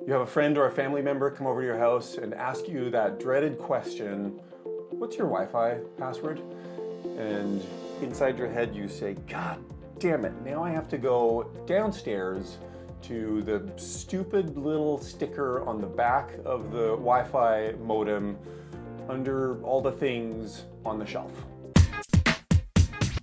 You have a friend or a family member come over to your house and ask you that dreaded question, what's your Wi-Fi password? And inside your head you say, God damn it, now I have to go downstairs to the stupid little sticker on the back of the Wi-Fi modem under all the things on the shelf.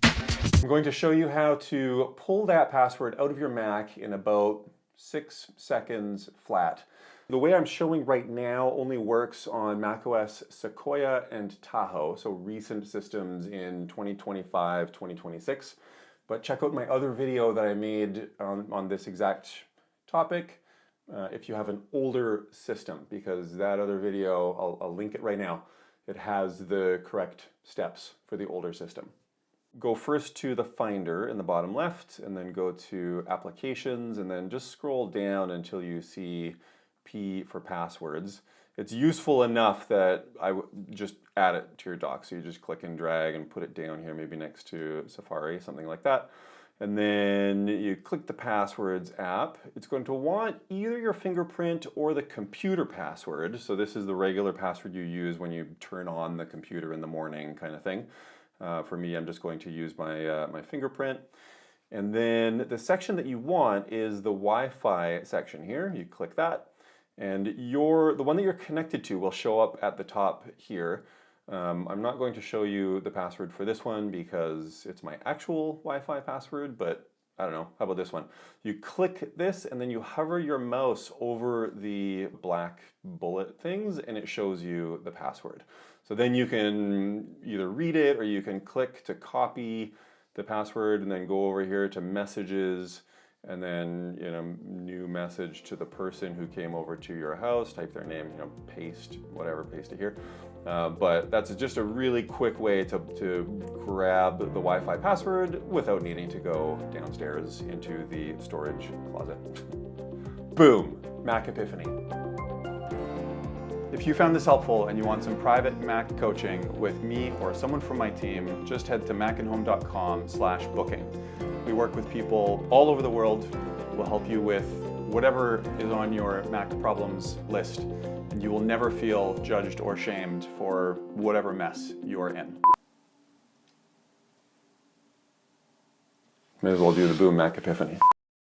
I'm going to show you how to pull that password out of your Mac in about 6 seconds flat. The way I'm showing right now only works on macOS Sequoia and Tahoe, so recent systems in 2025, 2026. But check out my other video that I made on this exact topic if you have an older system, because that other video, I'll link it right now. It has the correct steps for the older system. Go first to the Finder in the bottom left, and then go to Applications, and then just scroll down until you see P for Passwords. It's useful enough that I would just add it to your dock. So you just click and drag and put it down here, maybe next to Safari, something like that. And then you click the Passwords app. It's going to want either your fingerprint or the computer password. So this is the regular password you use when you turn on the computer in the morning, kind of thing. For me, I'm just going to use my fingerprint. And then the section that you want is the Wi-Fi section here. You click that, and the one that you're connected to will show up at the top here. I'm not going to show you the password for this one because it's my actual Wi-Fi password, but I don't know, how about this one? You click this and then you hover your mouse over the black bullet things and it shows you the password. So then you can either read it or you can click to copy the password and then go over here to messages and then, new message to the person who came over to your house, type their name, paste it here. But that's just a really quick way to grab the Wi-Fi password without needing to go downstairs into the storage closet. Boom, Mac Epiphany. If you found this helpful and you want some private Mac coaching with me or someone from my team, just head to macinhome.com/booking. We work with people all over the world. We'll help you with whatever is on your Mac problems list, and you will never feel judged or shamed for whatever mess you're in. May as well do the Boom Mac Epiphany.